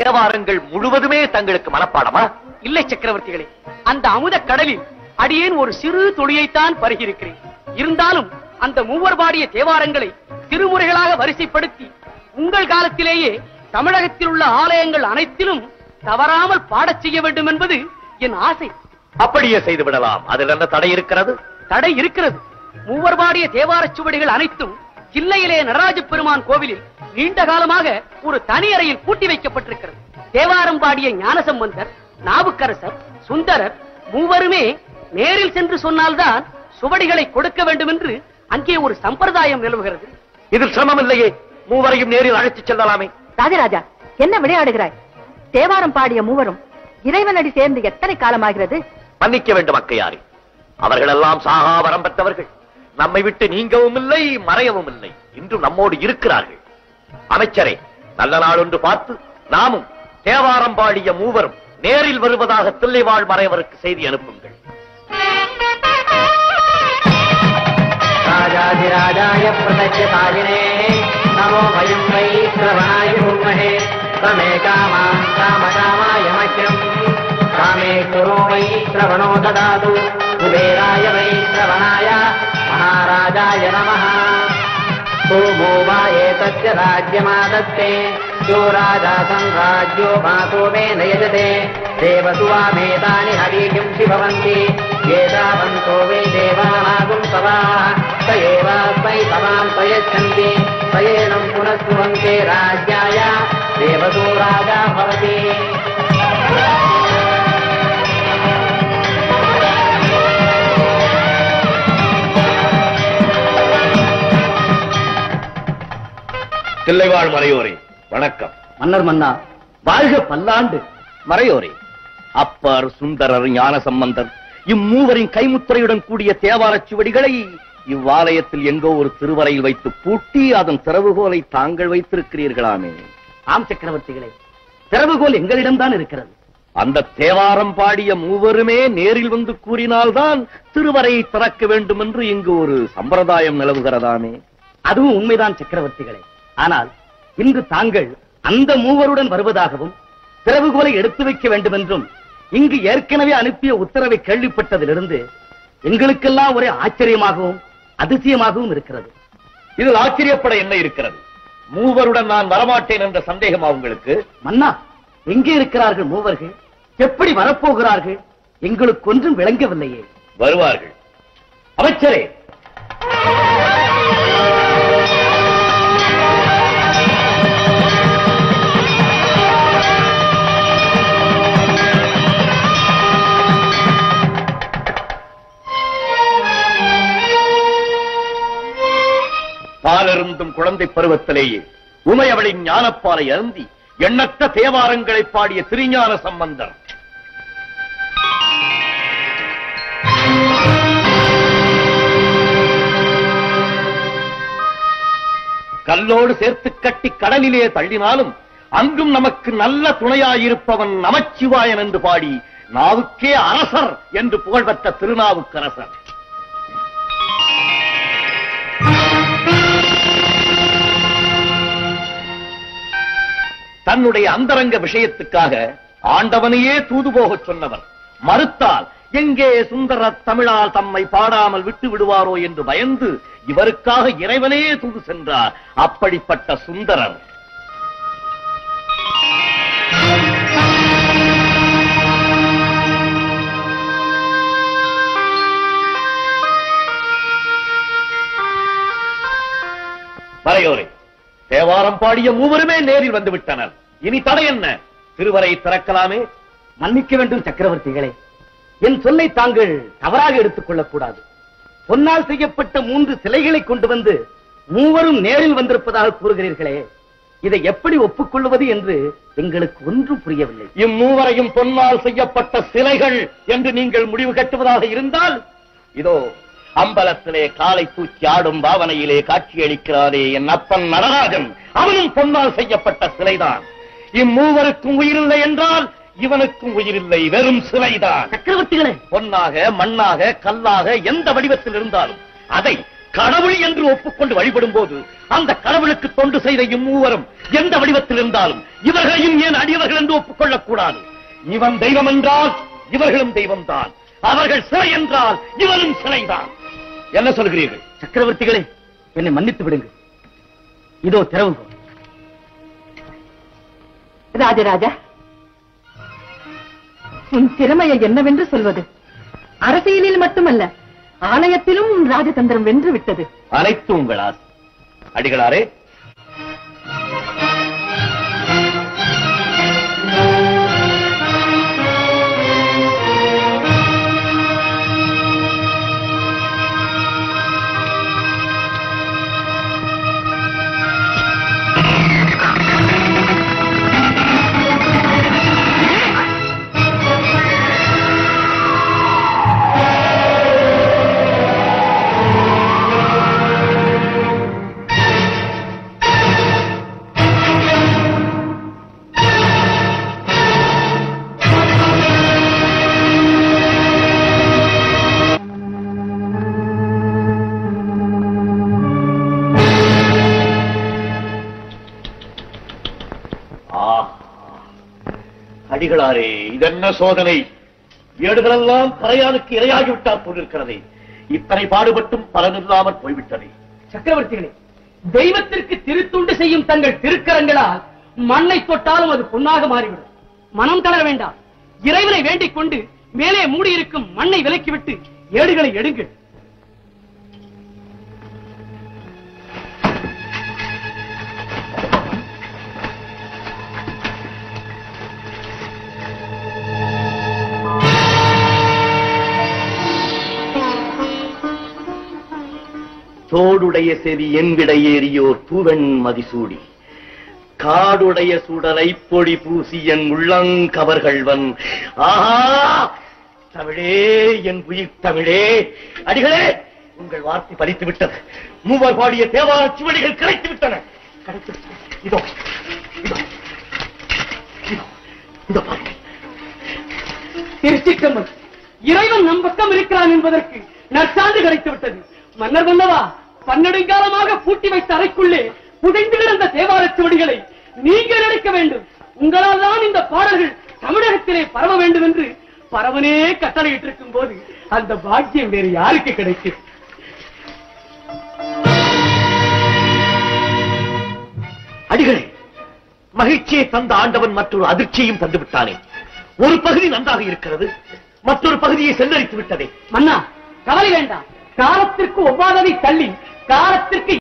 தேவாரங்கள் முழுவதுமே தங்களுக்கு மனப்பாடமா? இல்லை சக்கரவர்த்திகளே, அந்த அமுத கடலில் அடியேன் ஒரு சிறு துளியைத்தான் பருகியிருக்கிறேன். இருந்தாலும் அந்த மூவர் பாடிய தேவாரங்களை திருமுறைகளாக வரிசைப்படுத்தி உங்கள் காலத்திலேயே தமிழகத்தில் உள்ள ஆலயங்கள் அனைத்திலும் தவறாமல் பாடச் செய்ய வேண்டும் என்பது என் ஆசை. அப்படியே செய்து விடலாம். அதில் என்ன தடை இருக்கிறது? தடை இருக்கிறது. மூவர் பாடிய தேவார சுவடிகள் அனைத்தும் கிள்ளையிலே நடராஜ பெருமான் கோவிலில் நீண்ட காலமாக ஒரு தனி அறையில் பூட்டி வைக்கப்பட்டிருக்கிறது. தேவாரம் பாடிய ஞானசம்பந்தர், நாவுக்கரசர், சுந்தரர் மூவருமே நேரில் சென்று சொன்னால்தான் சுவடிகளை கொடுக்க வேண்டும் என்று அங்கே ஒரு சம்பிரதாயம் நிலவுகிறது. இதில் சிரமம் இல்லையே, மூவரையும் நேரில் அழைத்துச் செல்லலாமே. ராஜராஜா, என்ன விளையாடுகிறாய்? தேவாரம் பாடிய மூவரும் இறைவனடி சேர்ந்து எத்தனை காலமாகிறது? மன்னிக்க வேண்டும் அக்கையாரி, அவர்களெல்லாம் சாகா வரம் பெற்றவர்கள். நம்மை விட்டு நீங்கவும் இல்லை, மறையவும் இல்லை. இன்றும் நம்மோடு இருக்கிறார்கள். அமைச்சரே, நல்ல நாள் ஒன்று பார்த்து நாமும் தேவாரம் பாடிய மூவரும் நேரில் வருவதாக தில்லைவாழ் மறையவருக்கு செய்தி அனுப்புங்கள். ராஜாதிராஜாய பிரதட்சதாயினே நமோ வயம் வை ஸ்ரவணாய உம்மஹே தமே காமான் காமகாமாய மக்யம் காமேஸ்வரோ வை ஸ்ரவணோ ததாது குபேராய வை ஸ்ரவணாய மகாராஜாய நமः சோமோ வா ஏதஸ்ய ராஜ்யமாதத்தே யோ ராஜா சம்ராஜ்யோ மாதோ மே நயஜதே தேவசு வா மேதானி ஹரிகிம்சி பவந்தி ஏதாவந்தோ வே தேவானாகும் சவா स एवास्मै तवां प्रयच्छन्ति सयेनं पुनस्कुवन्ते राज्याय देवतो राजा भवति. தில்லைவாழ் மறையோரே வணக்கம். மன்னர் மன்னா, வாழ்க பல்லாண்டு. மறையோரே, அப்பர், சுந்தரர், ஞானசம்பந்தர் இம்மூவரின் கைமுத்திரையுடன் கூடிய தேவாரச் சுவடிகளை இவ்வாலயத்தில் எங்கோ ஒரு திருவறையில் வைத்து பூட்டி அதன் திறவுகோலை தாங்கள் வைத்திருக்கிறீர்களாமே? ஆம் சக்கரவர்த்திகளே, திறவுகோல் எங்களிடம்தான் இருக்கிறது. அந்த தேவாரம் பாடிய மூவருமே நேரில் வந்து கூறினால்தான் திருவறையை திறக்க வேண்டும் என்று இங்கு ஒரு சம்பிரதாயம் நிலவுகிறதாமே? அதுவும் உண்மைதான் சக்கரவர்த்திகளே. ஆனால் இன்று தாங்கள் அந்த மூவருடன் வருவதாகவும் திறவுகோலை எடுத்து வைக்க வேண்டும் என்றும் இங்கு ஏற்கனவே அனுப்பிய உத்தரவை கேள்விப்பட்டதிலிருந்து எங்களுக்கெல்லாம் ஒரே ஆச்சரியமாகவும் அதிசயமாகவும் இருக்கிறது. இதில் ஆச்சரியப்பட என்ன இருக்கிறது? மூவருடன் நான் வரமாட்டேன் என்ற சந்தேகமா உங்களுக்கு? மன்னா, எங்கே இருக்கிறார்கள் மூவர்கள்? எப்படி வரப்போகிறார்கள்? எங்களுக்கு ஒன்றும் விளங்கவில்லையே. வருவார்கள். அமைச்சரே, பாலருந்தும் குழந்தை பருவத்திலேயே உமையவளின் ஞானப்பாலை அருந்தி எண்ணற்ற தேவாரங்களை பாடிய திருஞான சம்பந்தர் கல்லோடு சேர்த்து கட்டி கடலிலே தள்ளினாலும் அங்கும் நமக்கு நல்ல துணையாயிருப்பவன் நமச்சிவாயன் என்று பாடி நாவுக்கே அரசர் என்று புகழ்பெற்ற திருநாவுக்கரசர். தன்னுடைய அந்தரங்க விஷயத்துக்காக ஆண்டவனையே தூது போகச் சொன்னவர். மறுத்தால் எங்கே சுந்தர தமிழால் தம்மை பாடாமல் விட்டு விடுவாரோ என்று பயந்து இவருக்காக இறைவனே தூது சென்றார். அப்படிப்பட்ட சுந்தரர் மறையோரே, தேவாரம் பாடிய மூவருமே நேரில் வந்து விட்டனர். இனி தடை என்ன? திருவரை திறக்கலாமே. மன்னிக்க வேண்டும் சக்கரவர்த்திகளே, என் சொல்லை தாங்கள் தவறாக எடுத்துக் கொள்ளக்கூடாது. பொன்னால் செய்யப்பட்ட 3 சிலைகளை கொண்டு வந்து மூவரும் நேரில் வந்திருப்பதாக கூறுகிறீர்களே, இதை எப்படி ஒப்புக்கொள்வது என்று எங்களுக்கு ஒன்றும் புரியவில்லை. இம்மூவரையும் பொன்னால் செய்யப்பட்ட சிலைகள் என்று நீங்கள் முடிவு கட்டுவதாக இருந்தால், இதோ அம்பலத்திலே காலை தூக்கி ஆடும் பாவனையிலே காட்சியளிக்கிறாரே என் அப்பன் நடராஜன், அவனும் பொன்னால் செய்யப்பட்ட சிலைதான். இம்மூவருக்கும் உயிரில்லை என்றால் இவனுக்கும் உயிரில்லை, வெறும் சிலைதான். சக்கரவர்த்திகளே, பொன்னாக, மண்ணாக, கல்லாக எந்த வடிவத்தில் இருந்தாலும் அதை கடவுள் என்று ஒப்புக்கொண்டு வழிபடும் போது அந்த கடவுளுக்கு தொண்டு செய்த இம்மூவரும் எந்த வடிவத்தில் இருந்தாலும் இவர்களையும் ஏன் அடியவர்கள் என்று ஒப்புக்கொள்ளக் கூடாது. இவன் தெய்வம் என்றால் இவர்களும் தெய்வம்தான். அவர்கள் சிலை என்றால் இவனும் சிலைதான். என்ன சொல்கிறீர்கள்? சக்கரவர்த்திகளே, என்னை மன்னித்து விடுங்கள். இதோ திறவுகோல். ராஜராஜா, உன் திறமையை என்னவென்று சொல்வது? அரசியலில் மட்டுமல்ல, ஆலயத்திலும் ராஜதந்திரம் வென்று விட்டது. அனைத்து உங்கள் ஆசை. அடிகளாரே, அடிகளாரே, இதென்ன சோதனை? ஏடுகளெல்லாம் கரையானுக்கு இரையாகிவிட்டால் போலிருக்கிறதே. இத்தனை பாடுபட்டும் பலனில்லாமல் போய்விட்டதே. சக்கரவர்த்திகளே, தெய்வத்திற்கு திருத்துண்டு செய்யும் தங்கள் திருக்கரங்களால் மண்ணை தொட்டாலும் அது பொன்னாக மாறிவிடும். மனம் தளர வேண்டாம். இறைவனை வேண்டிக் கொண்டு மேலே மூடியிருக்கும் மண்ணை விலக்கிவிட்டு ஏடுகளை எடுங்கள். தோடுடைய செவி என்விடை ஏறியோர் பூவெண் மதிசூடி, காடுடைய சுடலை பொடி பூசி என் உள்ளங்கவர்கள்வன். ஆஹா, தமிழே, என் உயிர் தமிழே! அடிகளே, உங்கள் வார்த்தை பலித்து விட்டது. மூவர் பாடிய தேவார சுவடிகள் கிடைத்து விட்டன. இதோ இதோ இதோ இதோ பாருங்கள். திருச்சிற்றம்பலம், இறைவன் நம் பக்கம் இருக்கிறான் என்பதற்கு நற்சான்று கிடைத்து விட்டது. மன்னர் வல்லவா, பன்னெடுங்காலமாக பூட்டி வைத்த அறைக்குள்ளே புதைந்து கிடந்த தேவாரச் சுவடிகளை நீங்கள் எடுக்க வேண்டும். உங்களால் தான் இந்த பாடல்கள் தமிழகத்திலே பரவ வேண்டும் என்று பரவனே கட்டளையிட்டிருக்கும் போது அந்த பாக்கியம் வேறு யாருக்கு கிடைக்கும்? அடிகளே, மகிழ்ச்சியை தந்த ஆண்டவன் மற்றொரு அதிர்ச்சியையும் தந்து விட்டானே. ஒரு பகுதி நன்றாக இருக்கிறது, மற்றொரு பகுதியை சென்றடித்து விட்டதே. மன்னா, கவலை வேண்டாம். காலத்திற்கு ஒவ்வாததை தள்ளி காலத்திற்கு